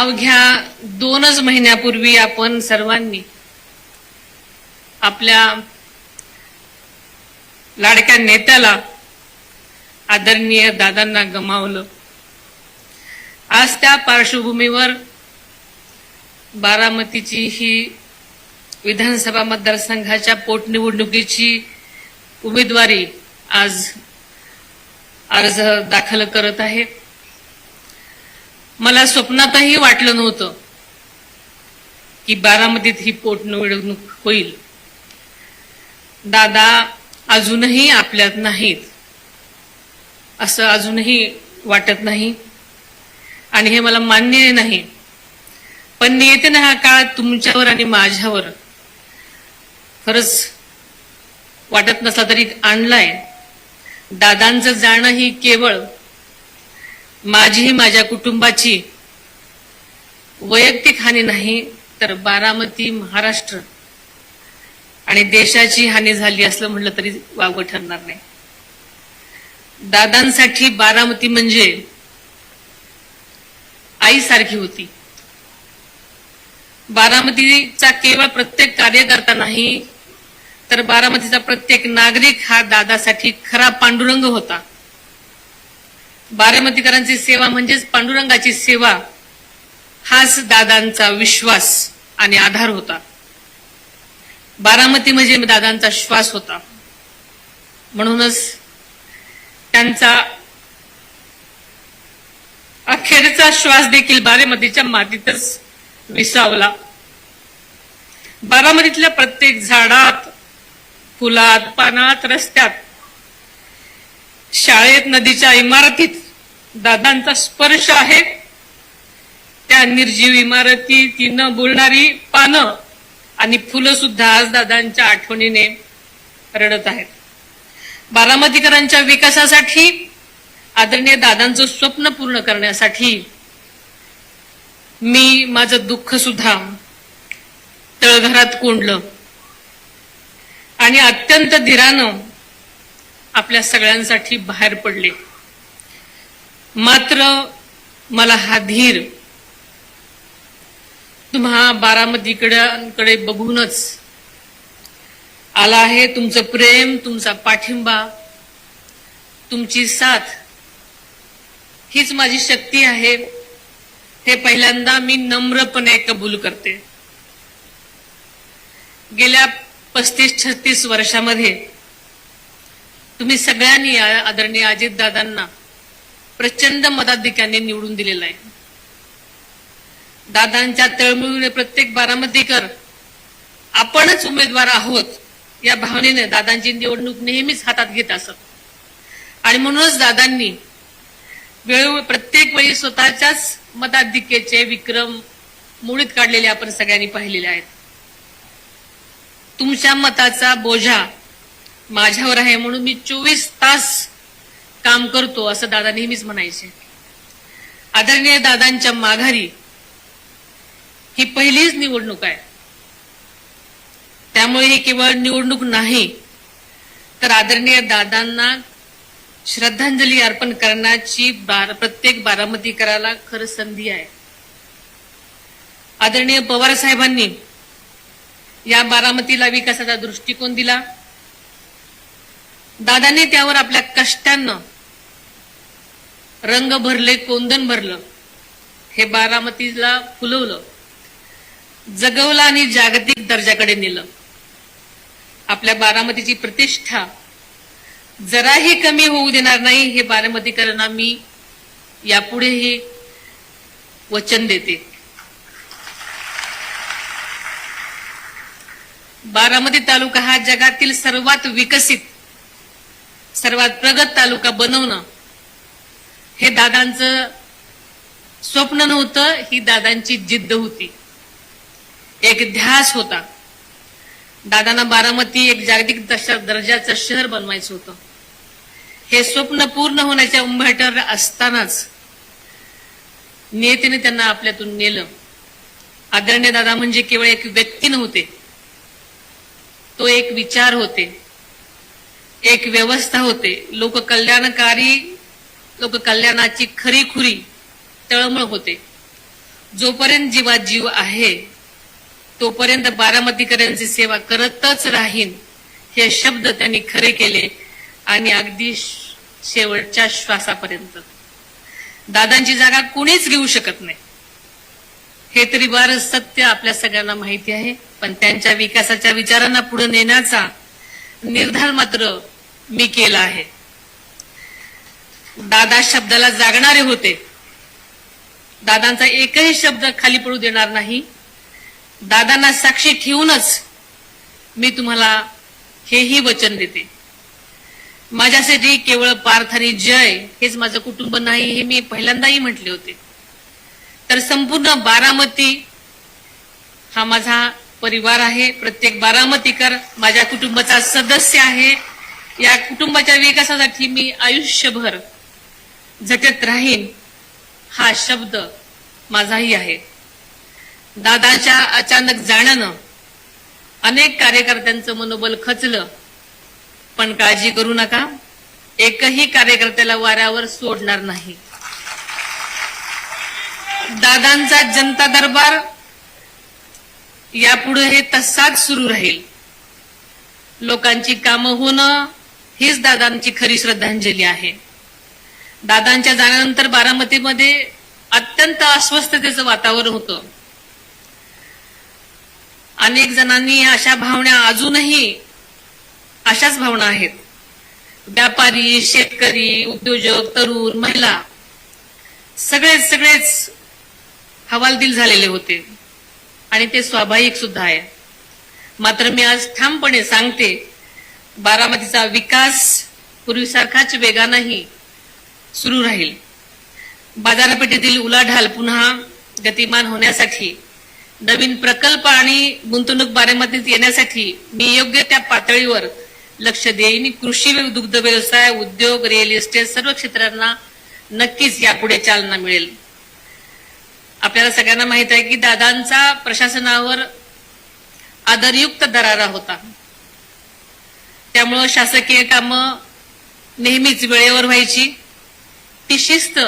अवघ्या 2च महिन्यापूर्वी आपण सर्वांनी आपल्या लाडक्या नेत्याला आदरणीय दादांना गमावलं। आज त्या पार्श्वभूमीवर बारामतीची ही विधानसभा मतदारसंघाच्या पोटनिवडणुकीची उमेदवारी आज अर्ज दाखल करत आहे। मला स्वप्नातही वाटलं नव्हतं की बारामतीत ही पोटनिवडणूक होईल। दादा अजूनही आपल्यात नाहीत असं अजूनही वाटत नाही आणि हे मला मान्य नाही, पण नियतीने हा काळ तुमच्यावर आणि माझ्यावर खरंच वाटत नसला तरी आणलाय। दादांचं जाणं ही केवळ माझी माझ्या कुटुंबाची वैयक्तिक हानी नाही, तर बारामती, महाराष्ट्र आणि देशाची हानी झाली असलं म्हटलं तरी वावगं ठरणार नाही। दादांसाठी बारामती म्हणजे आईसारखी होती। बारामतीचा केवळ प्रत्येक कार्यकर्ता नाही, तर बारामतीचा प्रत्येक नागरिक हा दादासाठी खरा पांडुरंग होता। बारामतीकरांची सेवा म्हणजेच पांडुरंगाची सेवा, हाच दादांचा विश्वास आणि आधार होता। बारामती म्हणजे दादांचा श्वास होता, म्हणूनच त्यांचा अखेरचा श्वास देखील बारामतीच्या मातीतच विसावला। बारामतीतल्या प्रत्येक झाडात, फुलात, पानात, रस्त्यात, शाळेत, नदीच्या इमारतीत दादांचा स्पर्श आहे। त्या निर्जीव इमारती, ती न बोलणारी पानं आणि फुलं सुद्धा आज दादांच्या आठवणीने रडत आहेत। बारामतीकरांच्या विकासासाठी, आदरणीय दादांचं स्वप्न पूर्ण करण्यासाठी मी माझं दुःख सुद्धा तळघरात कोंडलं आणि अत्यंत धीरानं आपल्या सगळ्यांसाठी बाहेर पडले। मात्र मला हा धीर तुम्हा बारामतीकडे बघूनच आला आहे। तुमचं प्रेम, तुमचा पाठिंबा, तुमची साथ हीच माझी शक्ती आहे, हे पहिल्यांदा मी नम्रपणे कबूल करते। गेल्या 35-36 वर्षामध्ये तुम्ही सगळ्यांनी आदरणीय अजितदादांना प्रचंड मताधिक्याने निवडून दिलेला आहे। दादांच्या तळमळीने प्रत्येक बारामतीकर आपणच उमेदवार आहोत या भावनेने दादांची निवडणूक नेहमीच हातात घेत असत आणि म्हणूनच दादांनी वेळोवेळी प्रत्येक वेळी स्वतःच्याच मताधिक्याचे विक्रम मोडीत काढलेले आपण सगळ्यांनी पाहिलेले आहेत। तुमच्या मताचा बोजा माझ्यावर आहे म्हणून मी 24 तास काम करतो असं दादा नेहमीच म्हणायचे। आदरणीय दादांच्या माघारी ही पहिलीच निवडणूक आहे, त्यामुळे ही केवळ निवडणूक नाही, तर आदरणीय दादांना श्रद्धांजली अर्पण करण्याची प्रत्येक बारामतीकराला खरं संधी आहे। आदरणीय पवार साहेबांनी या बारामतीला विकासाचा दृष्टिकोन दिला। दादांनी त्यावर आपल्या कष्टानं रंग भरले, कोंदण भरलं, हे बारामतीला फुलवलं, जगवलं आणि जागतिक दर्जाकडे नेलं। आपल्या बारामतीची प्रतिष्ठा जराही कमी होऊ देणार नाही, हे बारामतीकरांना मी यापुढेही वचन देते। बारामती तालुका हा जगातील सर्वात विकसित, सर्वात प्रगत तालुका बनवणं हे दादांचं स्वप्न नव्हतं, ही दादांची जिद्द होती, एक ध्यास होता। दादांना बारामती एक जागतिक दर्जाचं शहर बनवायचं होतं। हे स्वप्न पूर्ण होण्याच्या उंबरठ्यावर असतानाच नियतीने त्यांना आपल्यातून नेलं। आदरणीय दादा म्हणजे केवळ एक व्यक्ती नव्हते, तो एक विचार होते, एक व्यवस्था होते, लोककल्याणकारी, लोककल्याणाची खरीखुरी तळमळ होते। जोपर्यंत जीवात जीव आहे तोपर्यंत बारामतीकरांची सेवा करतच राहीन हे शब्द त्यांनी खरे केले आणि अगदी शेवटच्या श्वासापर्यंत. दादांची जागा कोणीच घेऊ शकत नाही हे तरी बार सत्य आपल्या सगळ्यांना माहिती आहे. पण त्यांच्या विकासाच्या विचारांना पुढे नेण्याचा निर्धार मात्र मी केला आहे. दादा शब्दाला जागणारे होते. दादांचा एकही शब्द खाली पडू देणार नाही. दादांना साक्षी ठेवूनच मी तुम्हाला हेही वचन देते. माझ्यासाठी केवळ पार्थ आणि जय हेच माझं कुटुंब नाही हे मी पहिल्यांदाही म्हटले होते. तर संपूर्ण बारामती हा माझा परिवार आहे. प्रत्येक बारामतीकर माझ्या कुटुंबाचा सदस्य आहे. या कुटुंबाच्या विकासासाठी मी आयुष्यभर झटत राहीन हा शब्द माझाही आहे. दादाच्या अचानक जाण्यानं अनेक कार्यकर्त्यांचं मनोबल खचलं. पण काळजी करू नका, एकही कार्यकर्त्याला वाऱ्यावर सोडणार नाही. दादांचा जनता दरबार यापुढे हे तसाच सुरू राहील. लोकांची कामं होणं हीच दादांची खरी श्रद्धांजली आहे. दादांच्या जाण्यानंतर बारामतीमध्ये अत्यंत अस्वस्थतेचं वातावरण होतं. अनेक जणांनी अशा भावना अजूनही अशाच भावना आहेत. व्यापारी, शेतकरी, उद्योजक, तरुण, महिला सगळेच हवालदिल झालेले होते आणि ते स्वाभाविक सुद्धा आहे. मात्र मी आज ठामपणे सांगते, बारामतीचा विकास पूर्वीसारखाच वेगानेही सुरू राहील. बाजारपेठेतील उलाढाल पुन्हा गतिमान होण्यासाठी, नवीन प्रकल्प आणि गुंतवणूक बारामतीत येण्यासाठी मी योग्य त्या पातळीवर लक्ष देईन. कृषी, दुग्ध व्यवसाय, उद्योग, रिअल इस्टेट सर्व क्षेत्रांना नक्कीच यापुढे चालना मिळेल. आपल्याला सगळ्यांना माहित आहे की दादांचा प्रशासनावर आदरयुक्त दरारा होता. त्यामुळं शासकीय कामं नेहमीच वेळेवर व्हायची. ती शिस्त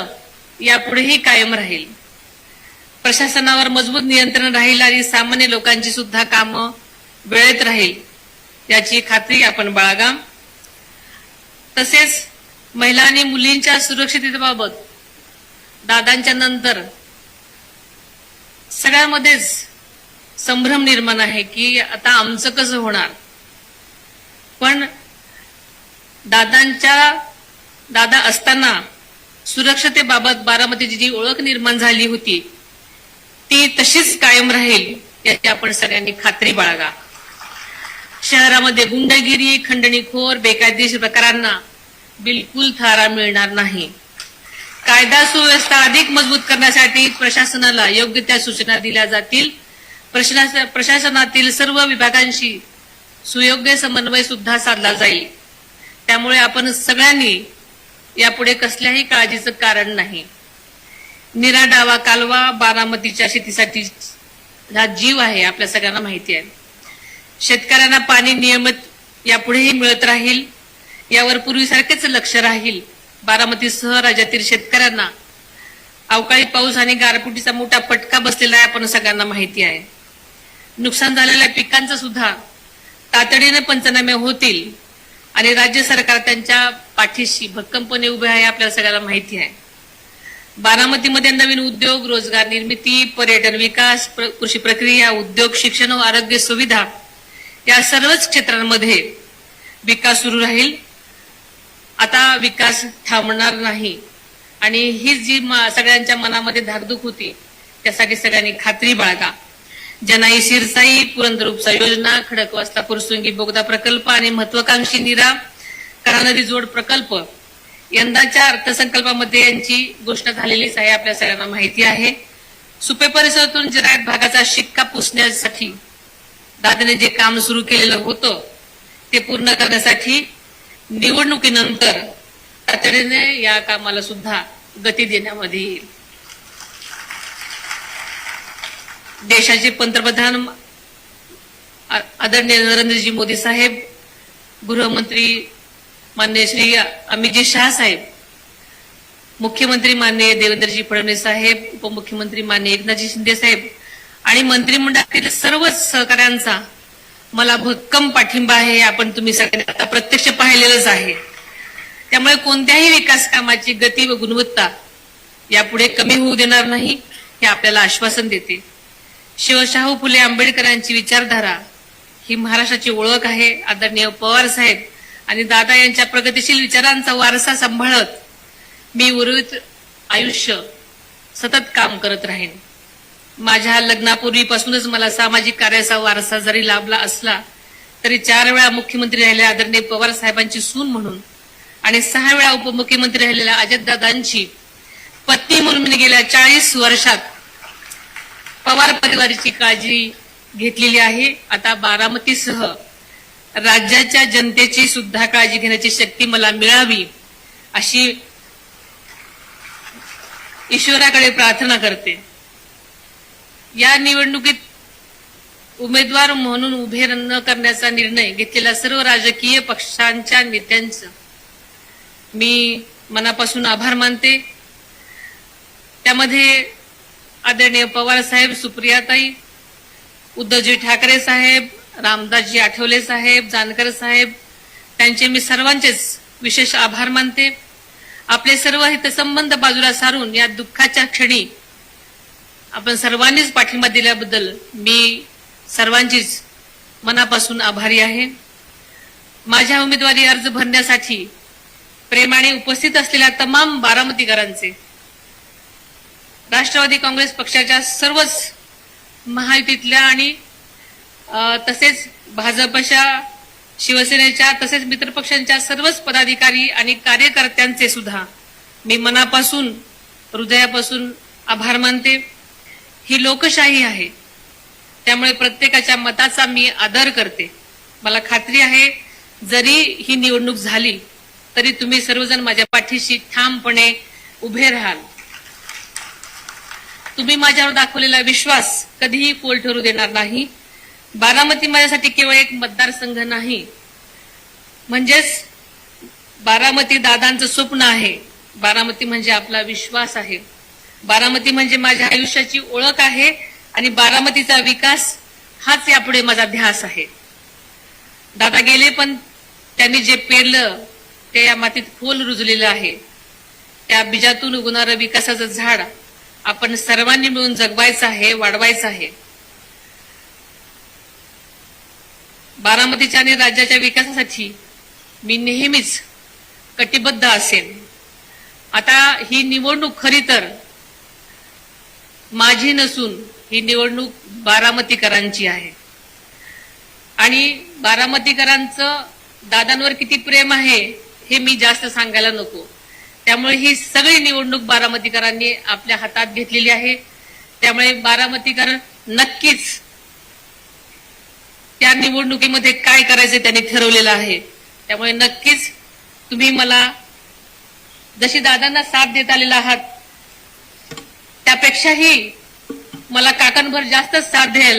यापुढेही कायम राहील. प्रशासनावर मजबूत नियंत्रण राहील आणि सामान्य लोकांची सुद्धा कामं वेळेत राहील याची खात्री आपण बाळगा. तसेच महिला आणि मुलींच्या सुरक्षिततेबाबत दादांच्या नंतर सगळ्यामध्येच संभ्रम निर्माण आहे की आता आमचं कसं होणार. पण दादा असताना सुरक्षतेबाबत बारामतीची जी ओळख निर्माण झाली होती ती तशीच कायम राहील याची आपण सगळ्यांनी खात्री बाळगा. शहरामध्ये गुंडगिरी, खंडणीखोर, बेकायदेशीर प्रकारांना बिलकुल थारा मिळणार नाही. कायदा सुव्यवस्था अधिक मजबूत करण्यासाठी प्रशासनाला योग्य त्या सूचना दिल्या जातील. प्रशासनातील सर्व विभागांशी सुयोग्य समन्वय सुद्धा साधला जाईल. त्यामुळे आपण सगळ्यांनी यापुढे कसल्याही काळजीचं कारण नाही. निरा डावा कालवा बारामतीच्या शेतीसाठी हा जीव आहे, आपल्या सगळ्यांना माहिती आहे. शेतकऱ्यांना पाणी नियमित यापुढेही मिळत राहील यावर पूर्वीसारखेच लक्ष राहील. बारामतीसह राज्यातील शेतकऱ्यांना अवकाळी पाऊस आणि गारपिटीचा मोठा फटका बसलेला आहे, आपण सगळ्यांना माहिती आहे. नुकसान झालेल्या पिकांचं सुद्धा तातडीने पंचनामे होतील आणि राज्य सरकार त्यांच्या पाठीशी भक्कमपणे उभे आहे, आपल्याला सगळ्यांना माहिती आहे. बारामतीमध्ये नवीन उद्योग, रोजगार निर्मिती, पर्यटन विकास, कृषी प्रक्रिया, उद्योग, शिक्षण व आरोग्य सुविधा या सर्वच क्षेत्रांमध्ये विकास सुरू राहील. आता विकास थांबणार नाही आणि ही जी सगळ्यांच्या मनामध्ये धाकधूक होती त्यासाठी सगळ्यांनी खात्री बाळगा. जनाई शिरसाई, पुरंदर उपसा योजना, खडकवासला फुरसुंगी बोगदा प्रकल्प आणि महत्वाकांक्षी नीरा करा नदी जोड प्रकल्प यंदाच्या अर्थसंकल्पामध्ये यांची घोषणा झालेलीच आहे, आपल्या सगळ्यांना माहिती आहे. सुपे परिसरातून जिरायत भागाचा शिक्का पुसण्यासाठी दादाने जे काम सुरू केलेलं होतं ते पूर्ण करण्यासाठी निवडणुकीनंतर तातडीने या कामाला सुद्धा गती देण्यामध्ये येईल. देशाचे पंतप्रधान आदरणीय नरेंद्रजी मोदी साहेब, गृहमंत्री मान्य श्री अमितजी शाह साहेब, मुख्यमंत्री माननीय देवेंद्रजी फडणवीस साहेब, उपमुख्यमंत्री माननीय एकनाथजी शिंदे साहेब आणि मंत्रिमंडळातील सर्वच सहकाऱ्यांचा मला भक्कम पाठिंबा आहे. आपण तुम्ही सगळ्यांनी आता प्रत्यक्ष पाहिलेलंच आहे. त्यामुळे कोणत्याही विकास कामाची गती व गुणवत्ता यापुढे कमी होऊ देणार नाही हे आपल्याला आश्वासन देते. शिवशाहू फुले आंबेडकरांची विचारधारा ही महाराष्ट्राची ओळख आहे. आदरणीय पवार साहेब आणि दादा यांच्या प्रगतिशील विचारांचा वारसा सांभाळत मी उर्वरित आयुष्य सतत काम करत राहीन. माझ्या लग्नापूर्वीपासूनच मला सामाजिक कार्याचा वारसा जरी लाभला असला तरी 4 वेळा मुख्यमंत्री राहिलेल्या आदरणीय पवार साहेबांची सून म्हणून आणि 6 वेळा उपमुख्यमंत्री राहिलेल्या अजितदादांची पत्नी म्हणून मी गेल्या 40 वर्षात पवार परिवाराची काळजी घेतलेली आहे. आता बारामतीसह राज्याच्या जनतेची सुद्धा काळजी घेण्याची शक्ती मला मिळावी अशी ईश्वराकडे प्रार्थना करते. या निवडणुकीत उमेदवार म्हणून उभे न करण्याचा निर्णय घेतलेल्या सर्व राजकीय पक्षांच्या नेत्यांचं मी मनापासून आभार मानते. त्यामध्ये आदरणीय पवार साहेब, सुप्रियाताई, उद्धवजी ठाकरे साहेब, रामदासजी आठवले साहेब, जानकर साहेब त्यांचे मी सर्वांचेच विशेष आभार मानते. आपले सर्व हितसंबंध बाजूला सारून या दुःखाच्या क्षणी आपण सर्वांनीच पाठिंबा दिल्याबद्दल मी सर्वांचीच मनापासून आभारी आहे. माझ्या उमेदवारी अर्ज भरण्यासाठी प्रेमाने उपस्थित असलेल्या तमाम बारामतीकरांचे, राष्ट्रवादी काँग्रेस पक्षाच्या सर्वच महायुतीतल्या आणि तसेच भाजपच्या, शिवसेनेच्या तसेच मित्रपक्षांच्या सर्वच पदाधिकारी आणि कार्यकर्त्यांचे सुद्धा मी मनापासून, हृदयापासून आभार मानते. ही लोकशाही आहे, त्यामुळे प्रत्येकाच्या मताचा मी आदर करते. मला खात्री आहे जरी ही निवडणूक झाली तरी तुम्ही सर्वजण माझ्या पाठीशी ठामपणे उभे राहाल. तुम्ही माझ्यावर दाखवलेला विश्वास कधीही पोल ठरू देणार नाही. बारामती माझ्यासाठी केवळ एक मतदारसंघ नाही, म्हणजेच बारामती दादांचं स्वप्न आहे. बारामती म्हणजे आपला विश्वास आहे. बारामती म्हणजे माझ्या आयुष्याची ओळख आहे आणि बारामतीचा विकास हाच यापुढे माझा ध्यास आहे. दादा गेले पण त्यांनी जे पेरलं ते या मातीत खोल रुजलेलं आहे. त्या बीजातून उगवणारं विकासाचं झाड आपण सर्वांनी मिळून जगवायचं आहे, वाढवायचं आहे. बारामतीच्या आणि राज्याच्या विकासासाठी मी नेहमीच कटिबद्ध असेन. आता ही निवडणूक खरी तर माझी नसून ही निवडणूक बारामतीकरांची आहे आणि बारामतीकरांचं दादांवर किती प्रेम आहे हे मी जास्त सांगायला नको. त्यामुळे ही सगळी निवडणूक बारामतीकरांनी आपल्या हातात घेतलेली आहे. त्यामुळे बारामतीकर नक्कीच त्या निवडणुकीमध्ये काय करायचं त्यांनी ठरवलेलं आहे. त्यामुळे नक्कीच तुम्ही मला जशी दादांना साथ देत आलेला आहात त्यापेक्षाही मला काकांभर जास्त साथ द्याल